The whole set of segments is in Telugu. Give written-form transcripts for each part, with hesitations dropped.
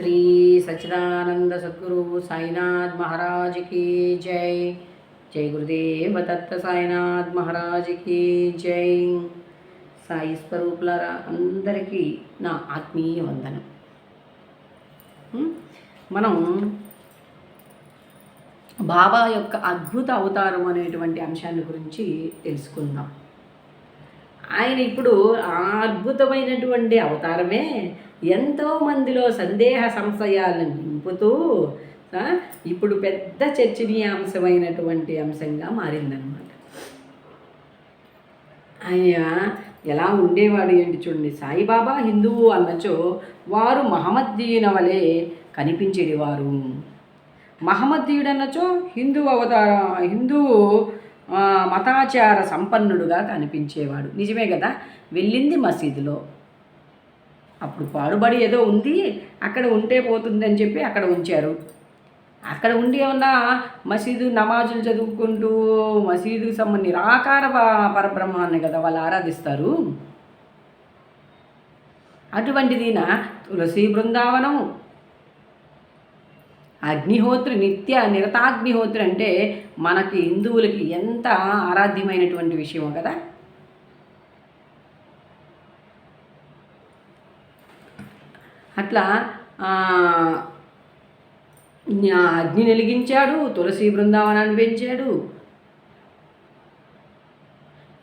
श्री सच्चिदानंद सद्गुरु साईनाथ महाराज की जय। जय गुरुदेव दत्त साईनाथ महाराज की जय। సాయి స్వరూపులారా అందరికీ నా ఆత్మీయ వందనం. మనం బాబా యొక్క అద్భుత అవతారం అనేటువంటి అంశాన్ని గురించి తెలుసుకుందాం. ఆయన ఇప్పుడు ఆ అద్భుతమైనటువంటి అవతారమే ఎంతో మందిలో సందేహ సంశయాలను నింపుతూ ఇప్పుడు పెద్ద చర్చనీయాంశమైనటువంటి అంశంగా మారిందనమాట. ఆయన ఎలా ఉండేవాడు ఏంటి చూడండి. సాయిబాబా హిందువు అన్నచో వారు మహమ్మదీయుల వలె కనిపించేవారు. మహమ్మదీయుడు అన్నచో హిందూ మతాచార సంపన్నుడుగా కనిపించేవాడు. నిజమే కదా. వెళ్ళింది మసీదులో, అప్పుడు పాడుబడి ఏదో ఉంది, అక్కడ ఉంటే పోతుందని చెప్పి అక్కడ ఉంచారు. అక్కడ ఉండి ఏమన్నా మసీదు నమాజులు చదువుకుంటూ మసీదుకు సంబంధించి నిరాకార పరబ్రహ్మాన్ని కదా వాళ్ళు ఆరాధిస్తారు. అటువంటిదిన తులసి బృందావనం, అగ్నిహోత్రి, నిరతాగ్నిహోత్రి అంటే మనకి హిందువులకి ఎంత ఆరాధ్యమైనటువంటి విషయమో కదా. అట్లా అగ్ని వెలిగించాడు, తులసి బృందావనాన్ని పెంచాడు,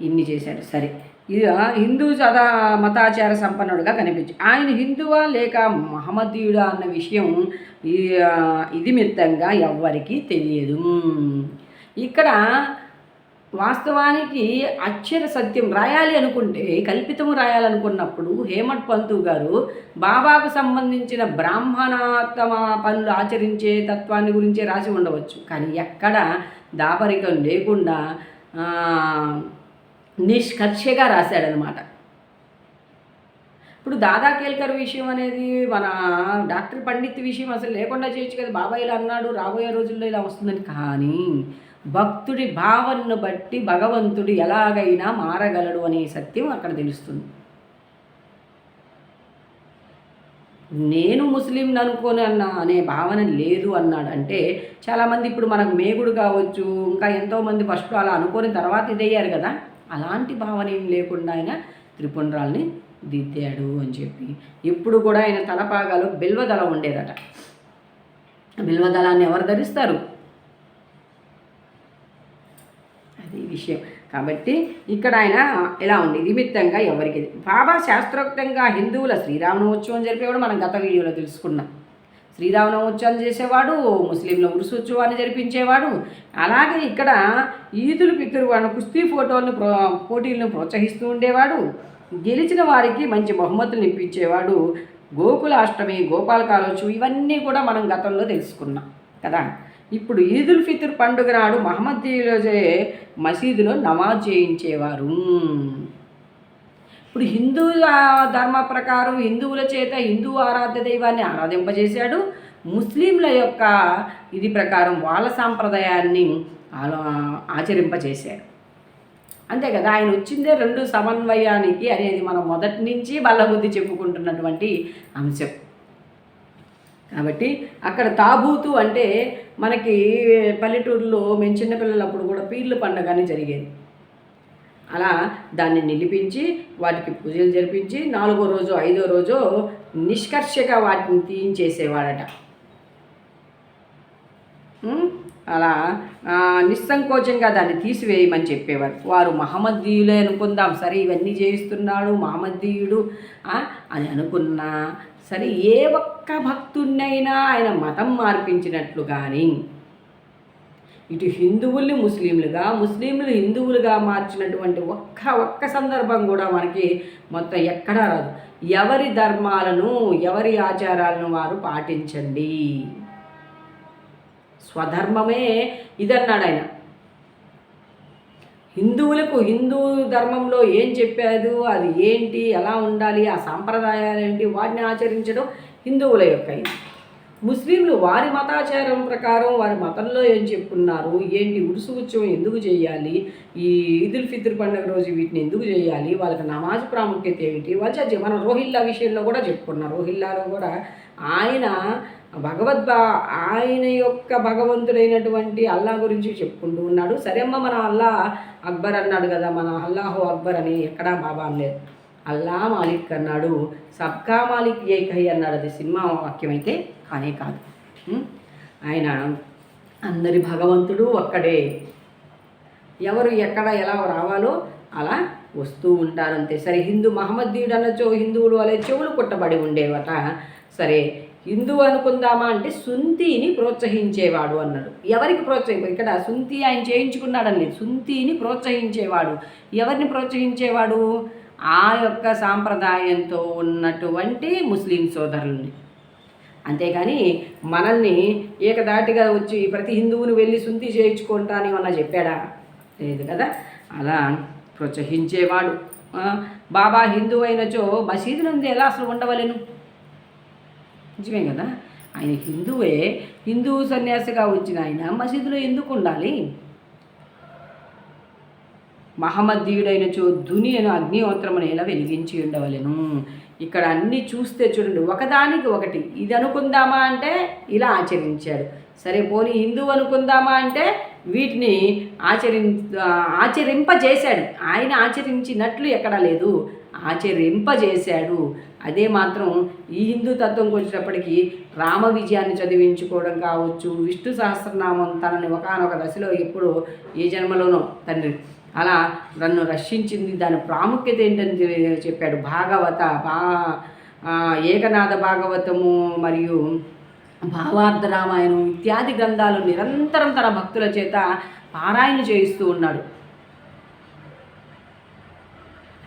ఇన్ని చేశాడు. సరే, ఇది హిందూ మతాచార సంపన్నుడుగా కనిపించి ఆయన హిందువా లేక మహమ్మదీయుడా అన్న విషయం ఇది మిత్తంగా ఎవ్వరికీ తెలియదు. ఇక్కడ వాస్తవానికి అక్షర సత్యం రాయాలి అనుకుంటే, కల్పితము రాయాలనుకున్నప్పుడు హేమట్ పంతు గారు బాబాకు సంబంధించిన బ్రాహ్మణోత్తమ పనులు ఆచరించే తత్వాన్ని గురించే రాసి ఉండవచ్చు. కానీ ఎక్కడ దాపరికం లేకుండా నిష్కర్షగా రాశాడనమాట. ఇప్పుడు దాదా కేల్కర్ విషయం అనేది మన డాక్టర్ పండిత్ విషయం అసలు లేకుండా చేయొచ్చు కదా. బాబా ఇలా అన్నాడు, రాబోయే రోజుల్లో ఇలా వస్తుందని. కానీ భక్తుడి భావనను బట్టి భగవంతుడు ఎలాగైనా మారగలడు అనే సత్యం అక్కడ తెలుస్తుంది. నేను ముస్లిం అనుకోని అనే భావన లేదు అన్నాడు. అంటే చాలామంది ఇప్పుడు మనకు మేగుడు కావచ్చు, ఇంకా ఎంతోమంది ఫస్ట్ అలా అనుకోని తర్వాత ఇదయ్యారు కదా. అలాంటి భావన ఏం లేకుండా ఆయన త్రిపుండ్రాల్ని దిద్దాడు అని చెప్పి. ఇప్పుడు కూడా ఆయన తలపాగాలో బిల్వదళం ఉండేదట. బిల్వదళాన్ని ఎవరు ధరిస్తారు? అది విషయం. కాబట్టి ఇక్కడ ఆయన ఎలా ఉంది నిమిత్తంగా ఎవరికి. బాబా శాస్త్రోక్తంగా హిందువుల శ్రీరామనవోత్సవం జరిపేవాడు. మనం గత వీడియోలో తెలుసుకున్నాం. శ్రీరామనవోత్సవం చేసేవాడు, ముస్లింల ఉరుసోత్సవాన్ని జరిపించేవాడు. అలాగే ఇక్కడ ఈదులు పితృవాడు కుస్తీ పోటీలను ప్రోత్సహిస్తూ ఉండేవాడు. గెలిచిన వారికి మంచి బహుమతులు ఇప్పించేవాడు. గోకులాష్టమి, గోపాలకాలోత్సవం ఇవన్నీ కూడా మనం గతంలో తెలుసుకున్నాం కదా. ఇప్పుడు ఈదుల్ ఫిత్ర్ పండుగ నాడు మహమ్మదీయుల మసీదులో నమాజ్ చేయించేవారు. ఇప్పుడు హిందూ ధర్మ ప్రకారం హిందువుల చేత హిందూ ఆరాధ్య దైవాన్ని ఆరాధింపజేశాడు. ముస్లింల యొక్క ఇది ప్రకారం వాళ్ళ సాంప్రదాయాన్ని ఆచరింపజేశాడు. అంతే కదా. ఆయన వచ్చిందే రెండు సమన్వయానికి అనేది మనం మొదటి నుంచి బల్లబుద్ధి చెప్పుకుంటున్నటువంటి అంశం. కాబట్టి అక్కడ తాబూతు అంటే మనకి పల్లెటూరులో మేము చిన్నపిల్లలప్పుడు కూడా పీర్ల పండుగ అని జరిగేది. అలా దాన్ని నిలిపించి వాటికి పూజలు జరిపించి 4వ రోజు 5వ రోజు నిష్కర్షగా వాటిని తీయించేసేవాడట. అలా నిస్సంకోచంగా దాన్ని తీసివేయమని చెప్పేవారు. వారు మహమ్మదీయులే అనుకుందాం, సరే ఇవన్నీ చేయిస్తున్నాడు మహమ్మదీయుడు అని అనుకున్నా సరే, ఏ ఒక్క భక్తుడినైనా ఆయన మతం మార్పించినట్లు కానీ ఇటు హిందువుల్ని ముస్లింలుగా, ముస్లింలు హిందువులుగా మార్చినటువంటి ఒక్క సందర్భం కూడా మనకి మొత్తం ఎక్కడా రాదు. ఎవరి ధర్మాలను ఎవరి ఆచారాలను వారు పాటించండి, స్వధర్మమే ఇదన్నాడు ఆయన. హిందువులకు హిందూ ధర్మంలో ఏం చెప్పాడు, అది ఏంటి, ఎలా ఉండాలి, ఆ సాంప్రదాయాలు ఏంటి, వాటిని ఆచరించడం హిందువుల యొక్క ఇది. ముస్లింలు వారి మతాచారం ప్రకారం వారి మతంలో ఏం చెప్పున్నారు, ఏంటి ఉరుసు ఉత్సవం ఎందుకు చేయాలి, ఈ ఈదుల్ ఫిత్ర్ పండుగ రోజు వీటిని ఎందుకు చేయాలి, వాళ్ళకి నమాజ్ ప్రాముఖ్యత ఏమిటి, వాళ్ళు మనం రోహిల్లా విషయంలో కూడా చెప్పుకున్నాం. రోహిల్లాలో కూడా ఆయన ఆయన యొక్క భగవంతుడైనటువంటి అల్లా గురించి చెప్పుకుంటూ ఉన్నాడు. సరే అమ్మ, మన అల్లా అక్బర్ అన్నాడు కదా, మన అల్లాహో అక్బర్ అని ఎక్కడా బాబా అనలేదు. అల్లా మాలిక్ అన్నాడు, సబ్కా మాలిక్ ఏకై అన్నాడు. అది సినిమా వాక్యం అయితే కానే కాదు. ఆయన అందరి భగవంతుడు ఒక్కడే, ఎవరు ఎక్కడ ఎలా రావాలో అలా వస్తూ ఉంటారు అంతే. సరే, హిందూ మహమ్మదీయుడు అనొచ్చు, హిందువులు అలా చెవులు కుట్టబడి ఉండేవట. సరే, హిందూ అనుకుందామా అంటే సుంతిని ప్రోత్సహించేవాడు అన్నాడు. ఎవరికి ఇక్కడ సుంతి ఆయన చేయించుకున్నాడని లేదు, సుంతిని ప్రోత్సహించేవాడు. ఎవరిని ప్రోత్సహించేవాడు? ఆ యొక్క సాంప్రదాయంతో ఉన్నటువంటి ముస్లిం సోదరుల్ని. అంతేగాని మనల్ని ఏకదాటిగా వచ్చి ప్రతి హిందువుని వెళ్ళి సుంతి చేయించుకుంటాని ఏమన్నా చెప్పాడా? లేదు కదా. అలా ప్రోత్సహించేవాడు. బాబా హిందువు అయినచో మసీదు నుండి ఎలా అసలు ఉండవలేను? నిజమే కదా. ఆయన హిందువే, హిందూ సన్యాసిగా వచ్చిన ఆయన మసీదులో ఎందుకు ఉండాలి? మహమ్మదీయుడైనచో దునియను అగ్నిహోత్రమును ఎలా వెలిగించి ఉండవలెను. ఇక్కడ అన్నీ చూస్తే చూడండి, ఒకదానికి ఒకటి. ఇది అనుకుందామా అంటే ఇలా ఆచరించాడు. సరే, పోనీ హిందువు అనుకుందామా అంటే వీటిని ఆచరింపజేశాడు. ఆయన ఆచరించినట్లు ఎక్కడా లేదు, ఆచరింపజేశాడు. అదే మాత్రం ఈ హిందూ తత్వంకి వచ్చేటప్పటికి రామ విజయాన్ని చదివించుకోవడం కావచ్చు, విష్ణు సహస్రనామం తనని ఒకనొక దశలో ఎప్పుడు ఏ జన్మలోనో తండ్రి అలా నన్ను రక్షించింది, దాని ప్రాముఖ్యత ఏంటని చెప్పాడు. భాగవత ఏకనాథ భాగవతము మరియు భావార్థ రామాయణం ఇత్యాది గ్రంథాలు నిరంతరం తన భక్తుల చేత పారాయణ చేయిస్తూ ఉన్నాడు.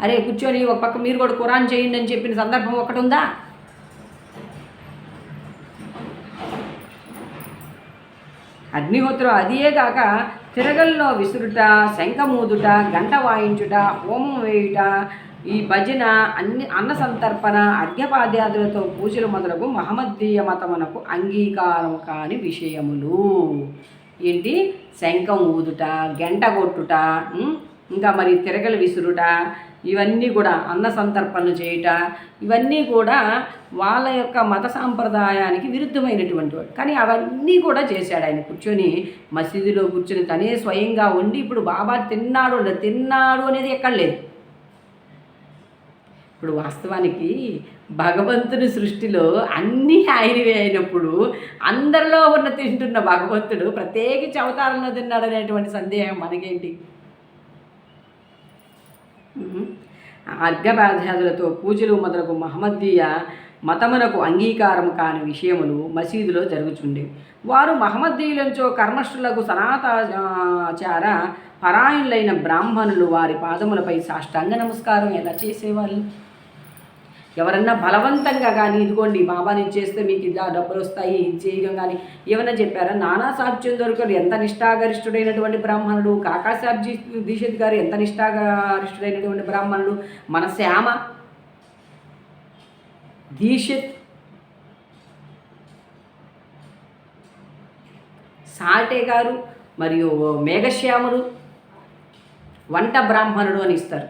అరే కూర్చొని ఒక పక్క మీరు కూడా ఖురాన్ చేయండి అని చెప్పిన సందర్భం ఒకటి ఉందా? అగ్నిహోత్రం అదియే కాక తిరగల్లో విసురుట, శంఖమూదుట, గంట వాయించుట, హోమం వేయుట, ఈ భజన, అన్న సంతర్పణ, అర్ఘ్యపాద్యాదులతో పూజలు మొదలగు మహమ్మదీయ మతమునకు అంగీకారం కాని విషయములు. ఏంటి? శంఖం ఊదుట, గంట కొట్టుట, ఇంకా మరి తిరగలు విసురుట, ఇవన్నీ కూడా అన్న సంతర్పణలు చేయుట, ఇవన్నీ కూడా వాళ్ళ యొక్క మత సాంప్రదాయానికి విరుద్ధమైనటువంటి వాడు. కానీ అవన్నీ కూడా చేశాడు ఆయన. కూర్చొని మసీదులో కూర్చొని తనే స్వయంగా ఉండి ఇప్పుడు బాబా తిన్నాడు అనేది ఎక్కడ లేదు. ఇప్పుడు వాస్తవానికి భగవంతుని సృష్టిలో అన్నీ ఆయనవే అయినప్పుడు అందరిలో తింటున్న భగవంతుడు ప్రత్యేకించి అవతారంలో తిన్నాడు అనేటువంటి సందేహం మనకేంటి? అర్ఘ్యపాధ్యాదులతో పూజలు మొదలగు మహమ్మదీయ మతమునకు అంగీకారం కాని విషయములు మసీదులో జరుగుచుండేవి. వారు మహమ్మదీయులంచో కర్మష్ఠులకు సనాతాచార పరాయణులైన బ్రాహ్మణులు వారి పాదములపై సాష్టాంగ నమస్కారం ఎలా చేసేవాళ్ళు? ఎవరన్నా బలవంతంగా కానీ ఇదిగోండి బాబాని చేస్తే మీకు ఇలా డబ్బులు వస్తాయి ఇది చేయడం కానీ ఏమన్నా చెప్పారా? నానాసాహెబ్ చందోర్కర్ ఎంత నిష్ఠాగరిష్ఠుడైనటువంటి బ్రాహ్మణుడు, కాకాసాహెబ్ దీక్షిత్ గారు ఎంత నిష్ఠాగరిష్ఠుడైనటువంటి బ్రాహ్మణుడు, మన శ్యామ దీక్షిత్, సాటే గారు మరియు మేఘశ్యాముడు వంట బ్రాహ్మణుడు అని ఇస్తారు.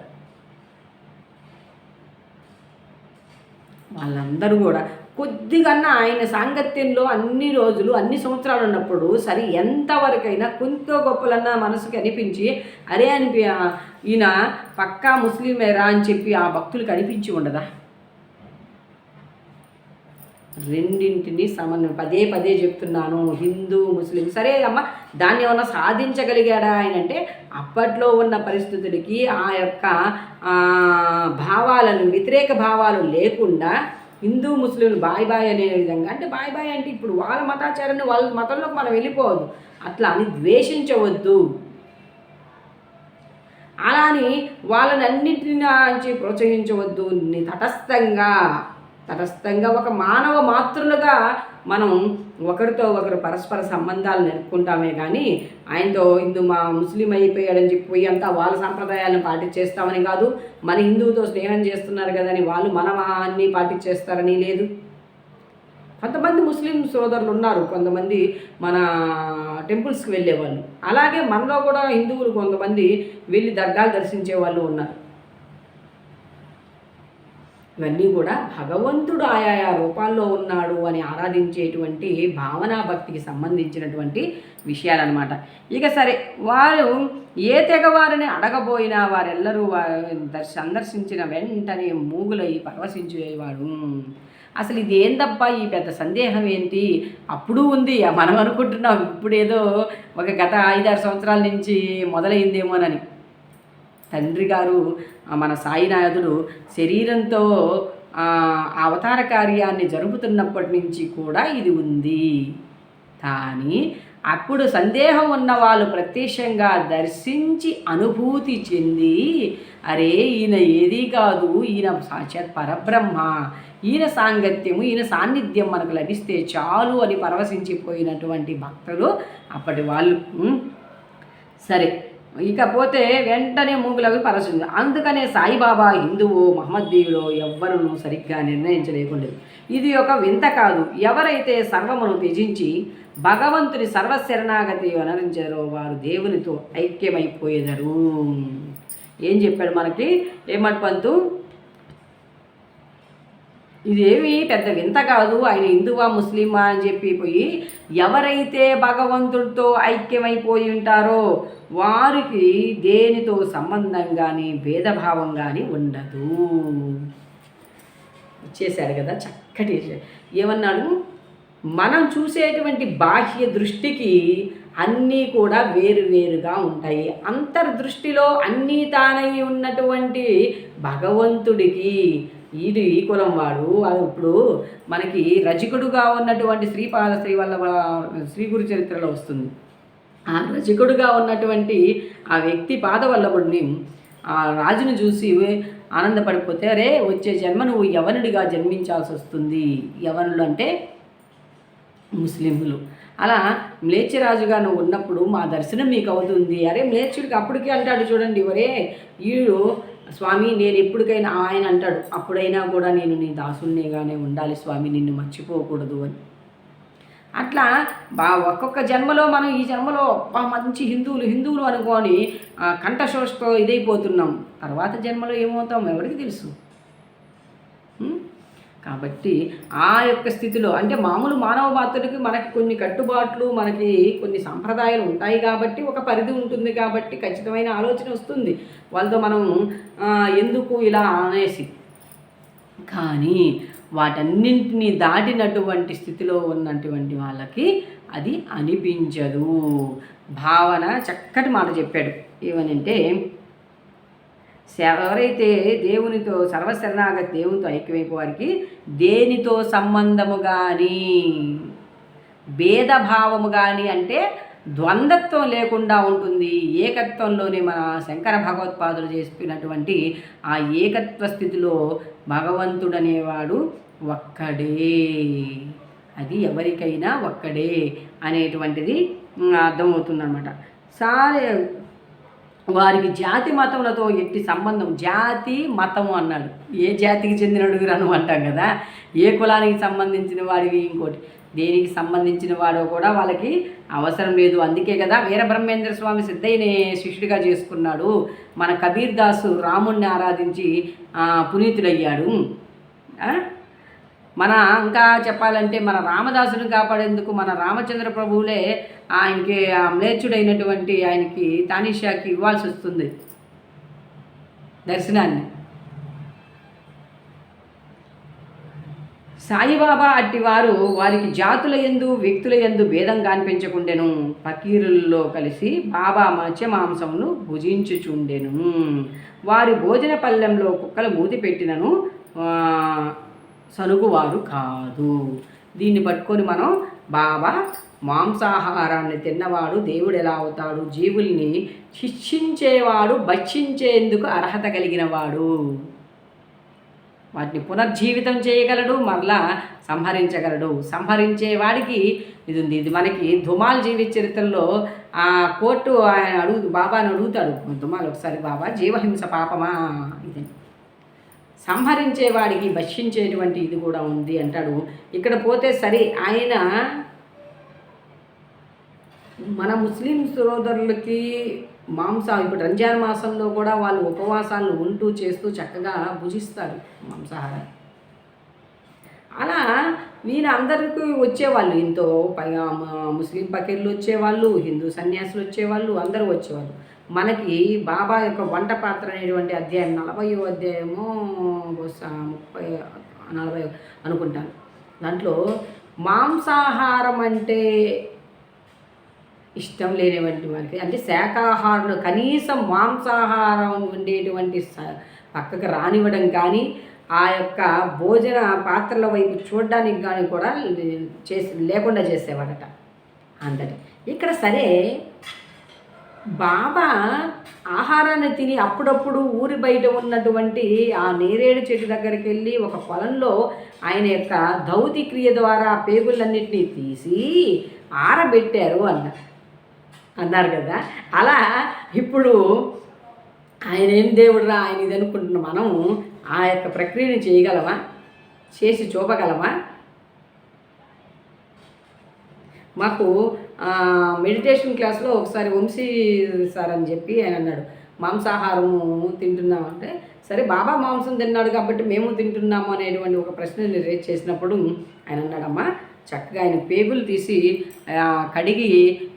వాళ్ళందరూ కూడా కొద్దిగన్నా ఆయన సాంగత్యంలో అన్ని రోజులు అన్ని సంవత్సరాలు ఉన్నప్పుడు సరే ఎంతవరకైనా కొంత గొప్పలన్నా మనసుకి అనిపించి అరే ఈయన పక్కా ముస్లిమేరా అని చెప్పి ఆ భక్తులకు అనిపించి ఉండదా? రెండింటినీ పదే పదే చెప్తున్నాను, హిందూ ముస్లిం. సరే అమ్మ, దాన్ని ఏమన్నా సాధించగలిగాడా ఆయన అంటే అప్పట్లో ఉన్న పరిస్థితులకి ఆ యొక్క భావాలను, వ్యతిరేక భావాలు లేకుండా హిందూ ముస్లింలు బాయ్ బాయ్ అనే విధంగా, అంటే బాయ్ బాయ్ అంటే ఇప్పుడు వాళ్ళ మతాచారాన్ని వాళ్ళ మతంలోకి మనం వెళ్ళిపోవద్దు, అట్లా అని ద్వేషించవద్దు, అలా అని వాళ్ళని అన్నింటినీ ప్రోత్సహించవద్దు. తటస్థంగా ఒక మానవ మాతృలుగా మనం ఒకరితో ఒకరు పరస్పర సంబంధాలు నెరుపుకుంటామే కానీ ఆయనతో ముస్లిం అయిపోయాడని చెప్పి అంతా వాళ్ళ సాంప్రదాయాలను పాటించేస్తామని కాదు, మన హిందువుతో స్నేహం చేస్తున్నారు కదని వాళ్ళు మన అన్నీ పాటించేస్తారని లేదు. కొంతమంది ముస్లిం సోదరులు ఉన్నారు, కొంతమంది మన టెంపుల్స్కి వెళ్ళేవాళ్ళు. అలాగే మనలో కూడా హిందువులు కొంతమంది వెళ్ళి దర్గాలు దర్శించే వాళ్ళు ఉన్నారు. ఇవన్నీ కూడా భగవంతుడు ఆయా రూపాల్లో ఉన్నాడు అని ఆరాధించేటువంటి భావనా భక్తికి సంబంధించినటువంటి విషయాలన్నమాట. ఇక సరే, వారు ఏ తెగవారిని అడగబోయినా వారెల్లరూ సందర్శించిన వెంటనే మూగులై పరవశించేవాడు. అసలు ఇది ఏందబ్బా, ఈ పెద్ద సందేహం ఏంటి, అప్పుడు ఉంది, మనం అనుకుంటున్నాం ఇప్పుడేదో ఒక గత 5-6 సంవత్సరాల నుంచి మొదలైందేమోనని. తండ్రి గారు మన సాయినాథుడు శరీరంతో అవతార కార్యాన్ని జరుపుతున్నప్పటి నుంచి కూడా ఇది ఉంది. కానీ అప్పుడు సందేహం ఉన్న వాళ్ళు ప్రత్యక్షంగా దర్శించి అనుభూతి చెంది, అరే ఈయన ఏదీ కాదు, ఈయన సాక్షాత్ పరబ్రహ్మ, ఈయన సాంగత్యము, ఈయన సాన్నిధ్యం మనకు లభిస్తే చాలు అని పరవశించిపోయినటువంటి భక్తులు అప్పటి వాళ్ళు. సరే, ఇకపోతే వెంటనే మూగులకు పరవశించారు. అందుకనే సాయిబాబా హిందువో మహమ్మదీయులో ఎవ్వరూ సరిగ్గా నిర్ణయించలేకుండేది. ఇది ఒక వింత కాదు. ఎవరైతే సర్వమును త్యజించి భగవంతుని సర్వశరణాగతి అనరించారో వారు దేవునితో ఐక్యమైపోయేదరు. ఏం చెప్పాడు మనకి ఏమట్ పంతు? ఇదేమి పెద్ద వింత కాదు, ఆయన హిందువా ముస్లిమా అని చెప్పి పోయి ఎవరైతే భగవంతుడితో ఐక్యమైపోయి ఉంటారో వారికి దేనితో సంబంధం కానీ భేదభావం కానీ ఉండదు. ఇచ్చేశాడు కదా చక్కటి. ఏమన్నాడు? మనం చూసేటువంటి బాహ్య దృష్టికి అన్నీ కూడా వేరువేరుగా ఉంటాయి. అంతర్దృష్టిలో అన్నీ తానై ఉన్నటువంటి భగవంతుడికి ఈడు ఈ కులం వాడు, ఇప్పుడు మనకి రజకుడుగా ఉన్నటువంటి శ్రీపాద శ్రీవల్లభ శ్రీ గురు చరిత్రలో వస్తుంది. ఆ రజకుడుగా ఉన్నటువంటి ఆ వ్యక్తి పాదవల్లభుడిని ఆ రాజును చూసి ఆనందపడిపోతే, అరే వచ్చే జన్మ నువ్వు యవనుడిగా జన్మించాల్సి వస్తుంది. యవనులు అంటే ముస్లింలు. అలా మ్లేచ్ఛరాజుగా నువ్వు ఉన్నప్పుడు మా దర్శనం మీకు అవుతుంది. అరే మ్లేచ్ఛుడికి అప్పటికే అంటాడు చూడండి, ఒరే ఈడు స్వామి నేను ఎప్పటికైనా, ఆయన అంటాడు అప్పుడైనా కూడా నేను నీ దాసునిగానే ఉండాలి స్వామి, నిన్ను మర్చిపోకూడదు అని. అట్లా ఒక్కొక్క జన్మలో మనం ఈ జన్మలో మంచి హిందువులు అనుకొని కంఠశోషతో ఇదైపోతున్నాం. తర్వాత జన్మలో ఏమవుతాం ఎవరికి తెలుసు. కాబట్టి ఆ యొక్క స్థితిలో అంటే మామూలు మానవ మాత్రుడికి మనకి కొన్ని కట్టుబాట్లు, మనకి కొన్ని సంప్రదాయాలు ఉంటాయి కాబట్టి ఒక పరిధి ఉంటుంది కాబట్టి ఖచ్చితమైన ఆలోచన వస్తుంది వాళ్ళతో మనం ఎందుకు ఇలా అనేసి. కానీ వాటన్నింటినీ దాటినటువంటి స్థితిలో ఉన్నటువంటి వాళ్ళకి అది అనిపించదు. భావన చక్కటి మాట చెప్పాడు. ఏమనంటే, ఎవరైతే దేవునితో సర్వశరణాగతి దేవునితో ఐక్యమైపోవారికి దేనితో సంబంధము కానీ భేదభావము కానీ అంటే ద్వంద్వత్వం లేకుండా ఉంటుంది. ఏకత్వంలోనే మన శంకర భగవత్పాదులు చేస్తున్నటువంటి ఆ ఏకత్వ స్థితిలో భగవంతుడు అనేవాడు ఒక్కడే, అది ఎవరికైనా ఒక్కడే అనేటువంటిది అర్థమవుతుందన్నమాట. సరే, వారికి జాతి మతములతో ఎట్టి సంబంధం, జాతి మతము అన్నాడు. ఏ జాతికి చెందినడు రను అంటాం కదా, ఏ కులానికి సంబంధించిన వాడివి ఇంకోటి దేనికి సంబంధించిన వాడో కూడా వాళ్ళకి అవసరం లేదు. అందుకే కదా వీరబ్రహ్మేంద్ర స్వామి సిద్ధయ్యని శిష్యుడిగా చేసుకున్నాడు. మన కబీర్ దాసు రాముణ్ణి ఆరాధించి పునీతుడయ్యాడు. మన ఇంకా చెప్పాలంటే మన రామదాసుని కాపాడేందుకు మన రామచంద్ర ప్రభువులే ఆయనకి మ్లేచ్ఛుడైనటువంటి ఆయనకి తానీషాకి ఇవ్వాల్సి వస్తుంది దర్శనాన్ని. సాయిబాబా అట్టివారు వారికి జాతుల యందు వ్యక్తుల యందు భేదం కనిపించకుండెను. ఫకీరుల్లో కలిసి బాబా మత్స్య మాంసమును భుజించుచుండెను. వారి భోజన పల్లెంలో కుక్కలు మూతి పెట్టినను సనుగువారు కాదు. దీన్ని పట్టుకొని మనం బాబా మాంసాహారాన్ని తిన్నవాడు దేవుడు ఎలా అవుతాడు, జీవుల్ని శిక్షించేవాడు, భక్షించేందుకు అర్హత కలిగినవాడు, వాటిని పునర్జీవితం చేయగలడు, మరలా సంహరించగలడు. సంహరించేవాడికి ఇది ఉంది. ఇది మనకి ధుమాల్ జీవిత చరిత్రలో ఆ కోర్టు ఆయన బాబాని అడుగుతాడు. ధుమాల్ ఒకసారి, బాబా జీవహింస పాపమా ఇదని. సంహరించేవాడికి భక్షించేటువంటి ఇది కూడా ఉంది అంటాడు. ఇక్కడ పోతే సరే ఆయన మన ముస్లిం సోదరులకి ఇప్పుడు రంజాన్ మాసంలో కూడా వాళ్ళు ఉపవాసాలను ఉంటూ చేస్తూ చక్కగా భుజిస్తారు మాంసాహారం. అలా వీళ్ళందరికీ వచ్చేవాళ్ళు, ఇంతో పైగా ముస్లిం పకీర్లు వచ్చేవాళ్ళు, హిందూ సన్యాసులు వచ్చేవాళ్ళు, అందరూ వచ్చేవాళ్ళు. మనకి బాబా యొక్క వంట పాత్ర అనేటువంటి అధ్యాయం 40వ అధ్యాయమో 40 అనుకుంటాను. దాంట్లో మాంసాహారం అంటే ఇష్టం లేనివంటి వారికి, అంటే శాకాహారులు కనీసం మాంసాహారం ఉండేటువంటి పక్కకు రానివ్వడం కానీ, ఆ యొక్క భోజన పాత్రల వైపు చూడడానికి కానీ కూడా లేకుండా చేసేవాడట అందరి. ఇక్కడ సరే బాబా ఆహారాన్ని తిని అప్పుడప్పుడు ఊరి బయట ఉన్నటువంటి ఆ నేరేడు చెట్టు దగ్గరికి వెళ్ళి ఒక పొలంలో ఆయన యొక్క దౌతి క్రియ ద్వారా పేగులన్నింటినీ తీసి ఆరబెట్టారు అన్నారు కదా. అలా ఇప్పుడు ఆయన ఏం దేవుడురా ఆయన ఇది అనుకుంటున్న మనం ఆ యొక్క ప్రక్రియను చేయగలమా, చేసి చూపగలమా? మాకు మెడిటేషన్ క్లాస్లో ఒకసారి వంశీ సార్ అని చెప్పి ఆయన అన్నాడు, మాంసాహారము తింటున్నామంటే, సరే బాబా మాంసం తిన్నాడు కాబట్టి మేము తింటున్నాము అనేటువంటి ఒక ప్రశ్నని రేజ్ చేసినప్పుడు ఆయన అన్నాడమ్మా, చక్కగా ఆయన పేగులు తీసి కడిగి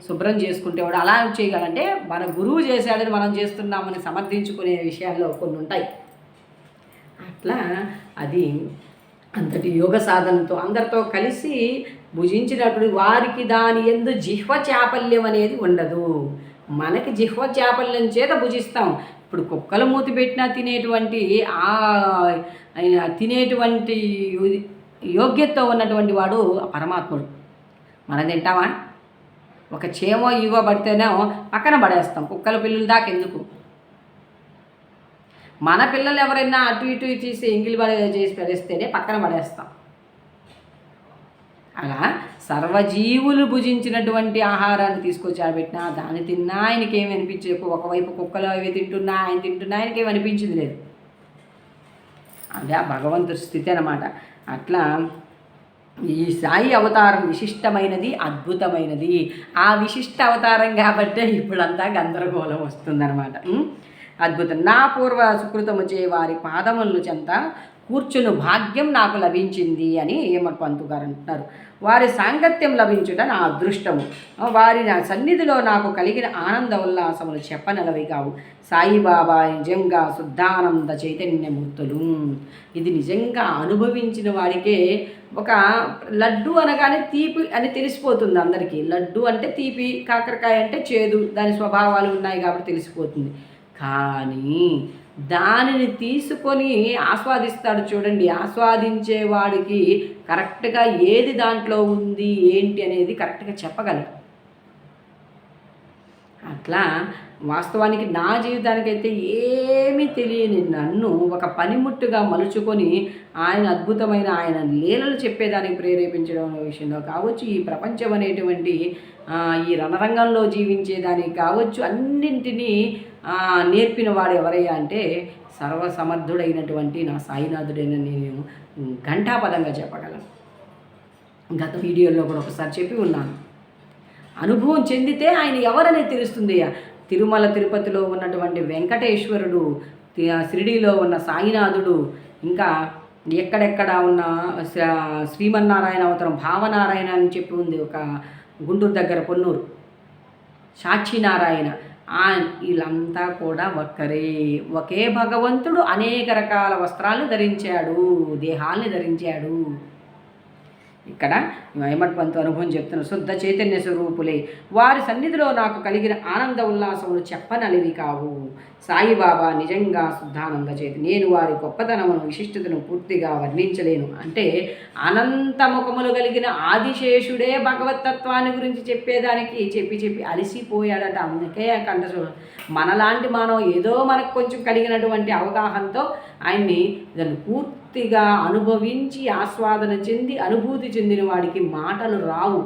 శుభ్రం చేసుకుంటేవాడు అలా చేయగలంటే మన గురువు చేశాడని మనం చేస్తున్నామని సమర్థించుకునే విషయాల్లో కొన్ని ఉంటాయి. అట్లా అది అంతటి యోగ సాధనతో అందరితో కలిసి భుజించినప్పుడు వారికి దాని యందు జిహ్వ చాపల్యం అనేది ఉండదు. మనకి జిహ్వ చాపల్యం చేత భుజిస్తాం. ఇప్పుడు కుక్కల మూతి పెట్టినా తినేటువంటి యోగ్యతతో ఉన్నటువంటి వాడు పరమాత్ముడు. మనం తింటామా? ఒక చేమో ఈగో పడితేనే పక్కన పడేస్తాం, కుక్కల పిల్లలు దాకా ఎందుకు? మన పిల్లలు ఎవరైనా అటు ఇటు తీసి ఎంగిలి చేసి పడేస్తేనే పక్కన పడేస్తాం. అలా సర్వజీవులు భుజించినటువంటి ఆహారాన్ని తీసుకొచ్చి ఆడబెట్టినా దాన్ని తిన్నా ఆయనకేమి అనిపించదు. ఒకవైపు కుక్కలు అవి తింటున్నా ఆయన తింటున్నా ఆయనకేమి అనిపించింది లేదు. అదే భగవంతుడి స్థితి అన్నమాట. అట్లా ఈ సాయి అవతారం విశిష్టమైనది, అద్భుతమైనది. ఆ విశిష్ట అవతారం కాబట్టే ఇప్పుడంతా గందరగోళం వస్తుందన్నమాట. అద్భుతం. నా పూర్వ సుకృతము చే వారి పాదములను చెంత కూర్చుని భాగ్యం నాకు లభించింది అని ఏమర్ పంతు గారు అంటున్నారు. వారి సాంగత్యం లభించుట నా అదృష్టము. వారి నా సన్నిధిలో నాకు కలిగిన ఆనంద ఉల్లాసములు చెప్పనలవి కావు. సాయిబాబా నిజంగా శుద్ధానంద చైతన్యమూర్తులు. ఇది నిజంగా అనుభవించిన వాడికే ఒక లడ్డు అనగానే తీపి అని తెలిసిపోతుంది అందరికీ. లడ్డు అంటే తీపి, కాకరకాయ అంటే చేదు, దాని స్వభావాలు ఉన్నాయి కాబట్టి తెలిసిపోతుంది. కానీ దానిని తీసుకొని ఆస్వాదిస్తాడు చూడండి, ఆస్వాదించేవాడికి కరెక్ట్గా ఏది దాంట్లో ఉంది ఏంటి అనేది కరెక్ట్గా చెప్పగలరు. అట్లా వాస్తవానికి నా జీవితానికైతే ఏమీ తెలియని నన్ను ఒక పనిముట్టుగా మలుచుకొని ఆయన అద్భుతమైన ఆయన లీలలు చెప్పేదానికి ప్రేరేపించడం విషయంలో కావచ్చు, ఈ ప్రపంచం అనేటువంటి ఈ రణరంగంలో జీవించేదానికి కావచ్చు, అన్నింటినీ నేర్పిన వాడు ఎవరయ్యా అంటే సర్వసమర్థుడైనటువంటి నా సాయినాథుడైన నేను ఘంటాపదంగా చెప్పగలను. గత వీడియోలో కూడా ఒకసారి చెప్పి ఉన్నాను. అనుభవం చెందితే ఆయన ఎవరనే తెలుస్తుంది. తిరుమల తిరుపతిలో ఉన్నటువంటి వెంకటేశ్వరుడు, షిరిడీలో ఉన్న సాయినాథుడు, ఇంకా ఎక్కడెక్కడ ఉన్న శ్రీమన్నారాయణ అవతారం భావనారాయణ అని చెప్పి ఉంది ఒక గుంటూరు దగ్గర పొన్నూరు, సాక్షినారాయణ, వీళ్ళంతా కూడా ఒకే భగవంతుడు అనేక రకాల వస్త్రాలను ధరించాడు, దేహాల్ని ధరించాడు. ఇక్కడ హేమట్ పంతు అనుభవం చెప్తున్నారు. శుద్ధ చైతన్య స్వరూపులే వారి సన్నిధిలో నాకు కలిగిన ఆనంద ఉల్లాసములు చెప్పనలివి కావు. సాయిబాబా నిజంగా శుద్ధానంద చైతన్య. నేను వారి గొప్పతనమును విశిష్టతను పూర్తిగా వర్ణించలేను. అంటే అనంత ముఖములు కలిగిన ఆదిశేషుడే భగవతత్వాన్ని గురించి చెప్పేదానికి చెప్పి అలసిపోయాడట. అందుకే మనలాంటి మనం ఏదో మనకు కొంచెం కలిగినటువంటి అవగాహనతో ఆయన్ని దాన్ని పూర్తిగా అనుభవించి ఆస్వాదన చెంది అనుభూతి చెందిన వాడికి మాటలు రావు.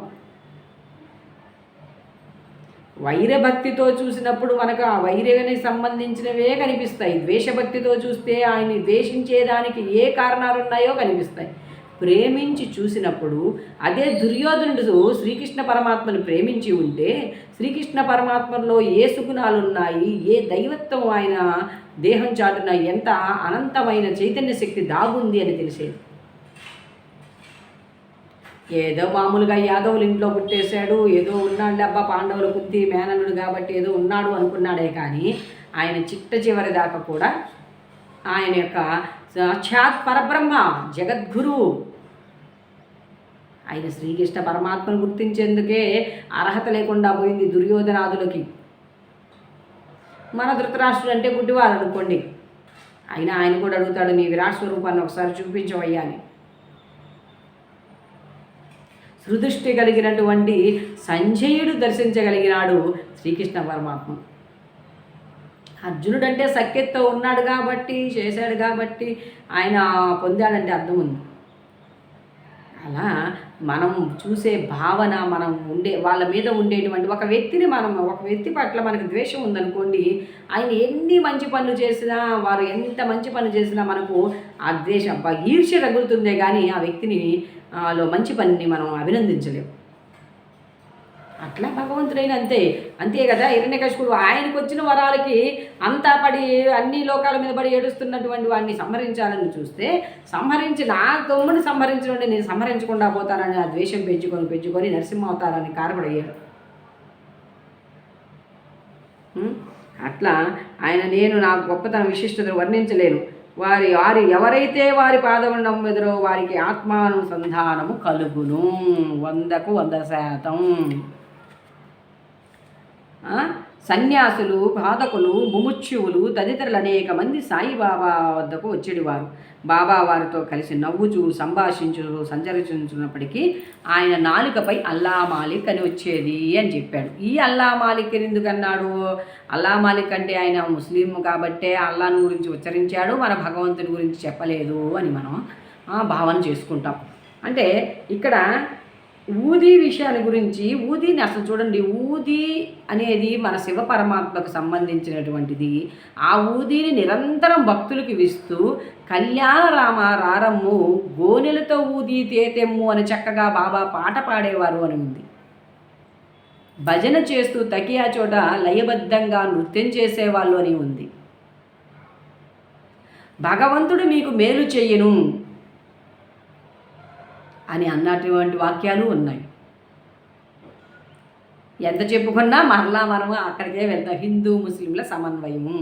వైరభక్తితో చూసినప్పుడు మనకు ఆ వైరానికి సంబంధించినవే కనిపిస్తాయి. ద్వేషభక్తితో చూస్తే ఆయన్ని ద్వేషించేదానికి ఏ కారణాలు ఉన్నాయో కనిపిస్తాయి. ప్రేమించి చూసినప్పుడు అదే దుర్యోధనుడు శ్రీకృష్ణ పరమాత్మను ప్రేమించి ఉంటే శ్రీకృష్ణ పరమాత్మలో ఏ సుగుణాలు ఉన్నాయి, ఏ దైవత్వం ఆయన దేహం చాటున ఎంత అనంతమైన చైతన్య శక్తి దాగుంది అని తెలిసేది. ఏదో మామూలుగా యాదవులు ఇంట్లో పుట్టేశాడు, ఏదో ఉన్నాడు అబ్బా పాండవుల కుంతి మేననుడు కాబట్టి ఏదో ఉన్నాడు అనుకున్నాడే కానీ ఆయన చిట్ట చివరి దాకా కూడా ఆయన యొక్క సాక్షాత్ పరబ్రహ్మ జగద్గురు ఆయన శ్రీకృష్ణ పరమాత్మను గుర్తించేందుకే అర్హత లేకుండా పోయింది దుర్యోధనాదులకి. మన ధృతరాష్ట్రుడు అంటే గుడ్డివాడు అనుకోండి, అయినా ఆయన కూడా అడుగుతాడు, నీ విరాట్ స్వరూపాన్ని ఒకసారి చూపించవయ్యా అని. సుదృష్టి కలిగినటువంటి సంజయుడు దర్శించగలిగినాడు శ్రీకృష్ణ పరమాత్మ. అర్జునుడు అంటే సఖ్యతతో ఉన్నాడు కాబట్టి చేశాడు కాబట్టి ఆయన పొందాడంటే అర్థం ఉంది. అలా మనం చూసే భావన, మనం వాళ్ళ మీద ఉండేటువంటి ఒక వ్యక్తి పట్ల మనకు ద్వేషం ఉందనుకోండి, ఆయన ఎన్ని మంచి పనులు చేసినా, వారు ఎంత మంచి పనులు చేసినా మనకు ఆ ద్వేషం ఈర్ష్య రగులుతుందే కానీ ఆ వ్యక్తిని మంచి పనిని మనం అభినందించలేము. అట్లా భగవంతుడైన అంతే కదా. హిరణ్యకశిపుడు ఆయనకు వచ్చిన వరాలకి అంతా పడి అన్ని లోకాల మీద పడి ఏడుస్తున్నటువంటి వాడిని సంహరించాలని చూస్తే నా తమ్ముడిని సంహరించడం నేను సంహరించకుండా పోతానని ఆ ద్వేషం పెంచుకొని నరసింహావతారాన్ని కారపడయ్యాడు. అట్లా ఆయన నేను నా గొప్పతన విశిష్టతను వర్ణించలేను. ఎవరైతే వారి పాదములను నమ్మెదరో వారికి ఆత్మానుసంధానము కలుగును 100కు 100%. సన్యాసులు, పాదకులు, ముముక్షువులు తదితరులు అనేక మంది సాయిబాబా వద్దకు వచ్చేటివారు. బాబా వారితో కలిసి నవ్వుచూ సంచరించున్నప్పటికీ ఆయన నాలుకపై అల్లా మాలిక్ అని వచ్చేది అని చెప్పాడు. ఈ అల్లా మాలిక్ ఎందుకన్నాడు? అల్లా మాలిక్ అంటే ఆయన ముస్లిం కాబట్టే అల్లాను గురించి ఉచ్చరించాడు, మన భగవంతుని గురించి చెప్పలేదు అని మనం భావన చేసుకుంటాం. అంటే ఇక్కడ ఊది విషయాల గురించి, ఊదిని అసలు చూడండి, ఊది అనేది మన శివ పరమాత్మకు సంబంధించినటువంటిది. ఆ ఊదిని నిరంతరం భక్తులకి ఇస్తూ కళ్యాణ రామ రారమ్ము గోనెలతో ఊది తేతెమ్ము అని చక్కగా బాబా పాట పాడేవారు అని ఉంది. భజన చేస్తూ తకియా చోట లయబద్ధంగా నృత్యం చేసేవాళ్ళు అని ఉంది. భగవంతుడు మీకు మేలు చెయ్యను అని అన్నటువంటి వాక్యాలు ఉన్నాయి. ఎంత చెప్పుకున్నా మరలా మనము అక్కడికే వెళ్తాం. హిందూ ముస్లింల సమన్వయము.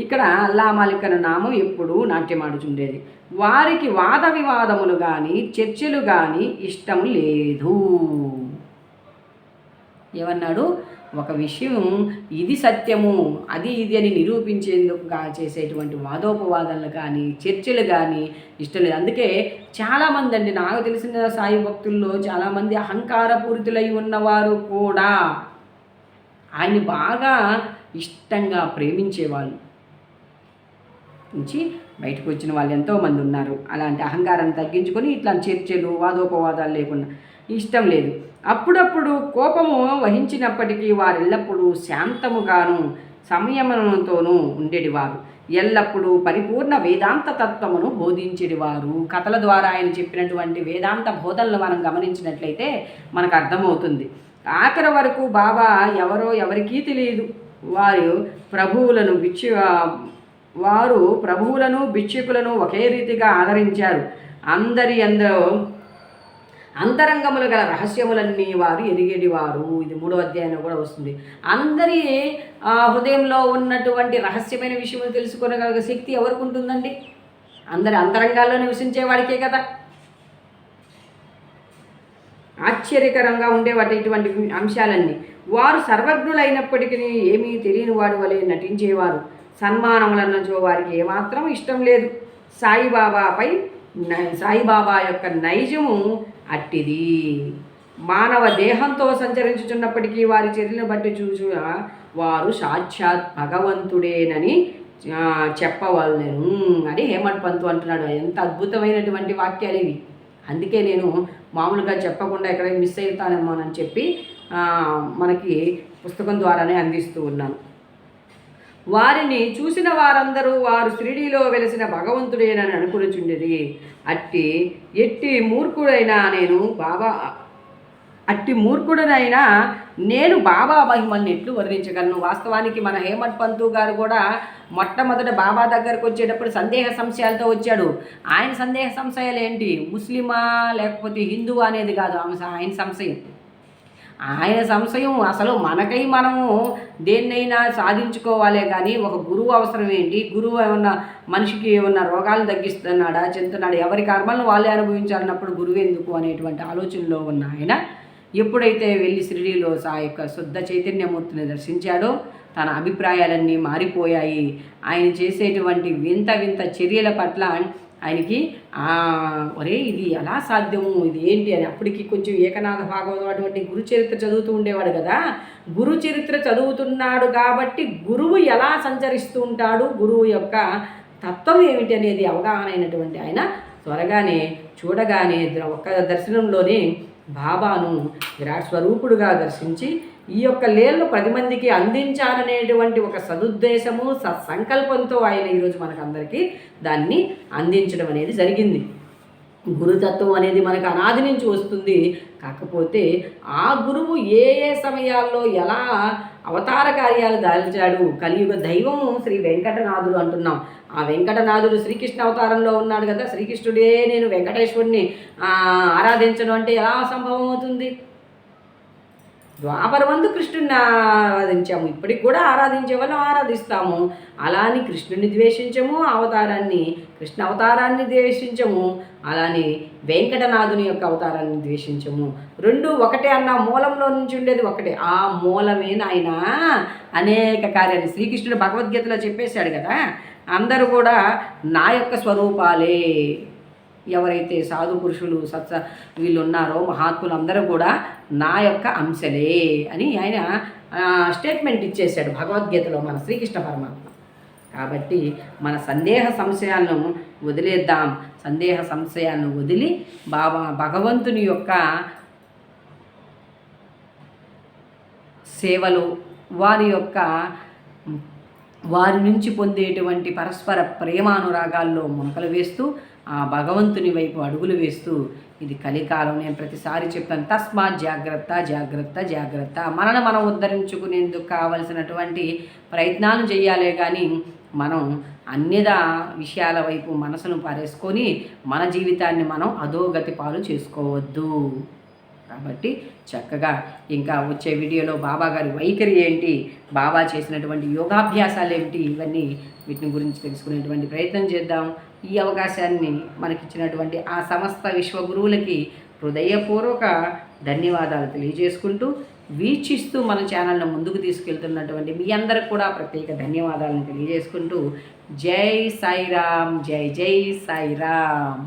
ఇక్కడ అల్లా మాలిక్ అనే నామం ఎప్పుడూ నాట్యమాడుచుండేది. వారికి వాద వివాదములు కానీ చర్చలు కానీ ఇష్టం లేదు. ఏమన్నాడు? ఒక విషయం ఇది సత్యము, అది ఇది అని నిరూపించేందుకు చేసేటువంటి వాదోపవాదాలు కానీ చర్చలు కానీ ఇష్టం లేదు. అందుకే చాలామంది అండి, నాకు తెలిసిన సాయి భక్తుల్లో చాలామంది అహంకారపూరితులై ఉన్నవారు కూడా ఆయన్ని బాగా ఇష్టంగా ప్రేమించేవాళ్ళు నుంచి బయటకు వచ్చిన వాళ్ళు ఎంతోమంది ఉన్నారు. అలాంటి అహంకారాన్ని తగ్గించుకొని ఇట్లా చర్చలు వాదోపవాదాలు లేకుండా ఇష్టం లేదు. అప్పుడప్పుడు కోపము వహించినప్పటికీ వారు ఎల్లప్పుడూ శాంతముగాను సంయమనంతోనూ ఉండేటివారు. ఎల్లప్పుడూ పరిపూర్ణ వేదాంత తత్వమును బోధించేటివారు. కథల ద్వారా ఆయన చెప్పినటువంటి వేదాంత బోధనలు మనం గమనించినట్లయితే మనకు అర్థమవుతుంది. ఆఖరి వరకు బాబా ఎవరో ఎవరికీ తెలియదు. వారు ప్రభువులను భిక్షుకులను ఒకే రీతిగా ఆదరించారు. అందరూ అంతరంగములు గల రహస్యములన్నీ వారు ఎరిగేటివారు. ఇది 3వ అధ్యాయంలో కూడా వస్తుంది. అందరి హృదయంలో ఉన్నటువంటి రహస్యమైన విషయములు తెలుసుకోగలిగే శక్తి ఎవరికి ఉంటుందండి? అందరి అంతరంగాల్లో నివసించేవాడికే కదా. ఆశ్చర్యకరంగా ఉండేవాటి ఇటువంటి అంశాలన్నీ. వారు సర్వజ్ఞులైనప్పటికీ ఏమీ తెలియని వాడి వలె నటించేవారు. సన్మానములన్నచో వారికి ఏమాత్రం ఇష్టం లేదు. సాయిబాబా యొక్క నైజము అట్టిది. మానవ దేహంతో సంచరించుచున్నప్పటికీ వారి చర్యలను బట్టి వారు సాక్షాత్ భగవంతుడేనని చెప్పవలెను అని హేమంత్ పంత్ అంటున్నాడు. ఎంత అద్భుతమైనటువంటి వాక్యాలు ఇవి. అందుకే నేను మామూలుగా చెప్పకుండా ఎక్కడ మిస్ అవుతానేమోనని చెప్పి మనకి పుస్తకం ద్వారానే అందిస్తూ ఉన్నాను. వారిని చూసిన వారందరూ వారు షిరిడీలో వెలిసిన భగవంతుడేనని అనుకునిచుండిరి. ఎట్టి మూర్ఖుడనైనా నేను బాబా మహిమల్ని ఎట్లు వర్ణించగలను. వాస్తవానికి మన హేమంత్ పంతు గారు కూడా మొట్టమొదట బాబా దగ్గరకు వచ్చేటప్పుడు సందేహ సంశయాలతో వచ్చాడు. ఆయన సందేహ సంశయాలు ఏంటి? ముస్లిమా లేకపోతే హిందువా అనేది కాదు ఆయన సంశయం. ఆయన సంశయం అసలు మనకై మనము దేన్నైనా సాధించుకోవాలే కానీ ఒక గురువు అవసరం ఏంటి? గురువు ఏమన్నా మనిషికి ఏమన్నా రోగాలు తగ్గిస్తున్నాడా, చెందుతున్నాడా? ఎవరి కర్మలను వాళ్ళే అనుభవించాలన్నప్పుడు గురువు ఎందుకు అనేటువంటి ఆలోచనలో ఉన్న ఆయన ఎప్పుడైతే వెళ్ళి షిరిడీలో యొక్క శుద్ధ చైతన్యమూర్తిని దర్శించాడో తన అభిప్రాయాలన్నీ మారిపోయాయి. ఆయన చేసేటువంటి వింత వింత చర్యల పట్ల ఆయనకి ఒరే ఇది ఎలా సాధ్యము, ఇది ఏంటి అని అప్పటికి కొంచెం ఏకనాథ భాగవతం అటువంటి గురు చరిత్ర చదువుతూ ఉండేవాడు కదా. గురు చరిత్ర చదువుతున్నాడు కాబట్టి గురువు ఎలా సంచరిస్తూ ఉంటాడు, గురువు యొక్క తత్వం ఏమిటి అనేది అవగాహన అయినటువంటి ఆయన త్వరగానే చూడగానే ఒక్క దర్శనంలోనే బాబాను విరాట్ స్వరూపుడుగా దర్శించి ఈ యొక్క లీలను 10 మందికి అందించాలనేటువంటి ఒక సదుద్దేశము సత్సంకల్పంతో ఆయన ఈరోజు మనకందరికీ దాన్ని అందించడం అనేది జరిగింది. గురుతత్వం అనేది మనకు అనాది నుంచి వస్తుంది. కాకపోతే ఆ గురువు ఏ సమయాల్లో ఎలా అవతార కార్యాలు దాల్చాడు. కలియుగ దైవం శ్రీ వెంకటనాథుడు అంటున్నాం. ఆ వెంకటనాథుడు శ్రీకృష్ణ అవతారంలో ఉన్నాడు కదా. శ్రీకృష్ణుడే నేను వెంకటేశ్వరుని ఆరాధించడం అంటే ఎలా సంభవం అవుతుంది? ద్వాపరమందు కృష్ణుడిని ఆరాధించాము, ఇప్పటికి కూడా ఆరాధించే వాళ్ళం ఆరాధిస్తాము. అలాని కృష్ణుడిని ద్వేషించము, కృష్ణ అవతారాన్ని ద్వేషించము. అలానే వెంకటనాథుని యొక్క అవతారాన్ని ద్వేషించము. రెండు ఒకటే అన్న మూలంలో నుంచి ఉండేది ఒకటే. ఆ మూలమే ఆయన అనేక కార్యాలు శ్రీకృష్ణుడు భగవద్గీతలో చెప్పేశాడు కదా. అందరూ కూడా నా యొక్క స్వరూపాలే. ఎవరైతే సాధు పురుషులు వీళ్ళు ఉన్నారో మహాత్ములు అందరూ కూడా నా యొక్క అంశలే అని ఆయన స్టేట్మెంట్ ఇచ్చేశాడు భగవద్గీతలో మన శ్రీకృష్ణ పరమాత్మ. కాబట్టి మన సందేహ సంశయాలను వదిలేద్దాం. సందేహ సంశయాలను వదిలి భగవంతుని యొక్క సేవలు వారి నుంచి పొందేటువంటి పరస్పర ప్రేమానురాగాల్లో మునకలు వేస్తూ ఆ భగవంతుని వైపు అడుగులు వేస్తూ ఇది కలికాలం. నేను ప్రతిసారి చెప్తాను, తస్మాత్ జాగ్రత్త జాగ్రత్త జాగ్రత్త. మనం ఉద్ధరించుకునేందుకు కావలసినటువంటి ప్రయత్నాలు చేయాలే కానీ మనం అన్యదా విషయాల వైపు మనసును పారేసుకొని మన జీవితాన్ని మనం అధోగతి పాలు చేసుకోవద్దు. కాబట్టి చక్కగా ఇంకా వచ్చే వీడియోలో బాబా గారి వైఖరి ఏంటి, బాబా చేసినటువంటి యోగాభ్యాసాలు ఏమిటి, వీటిని గురించి తెలుసుకునేటువంటి ప్రయత్నం చేద్దాం. ఈ అవకాశాన్ని మనకిచ్చినటువంటి ఆ సమస్త విశ్వగురువులకి హృదయపూర్వక ధన్యవాదాలు తెలియజేసుకుంటూ వీక్షిస్తూ మన ఛానల్ను ముందుకు తీసుకెళ్తున్నటువంటి మీ అందరికి కూడా ప్రత్యేక ధన్యవాదాలను తెలియజేసుకుంటూ జై సాయిరామ్, జై జై సాయిరామ్.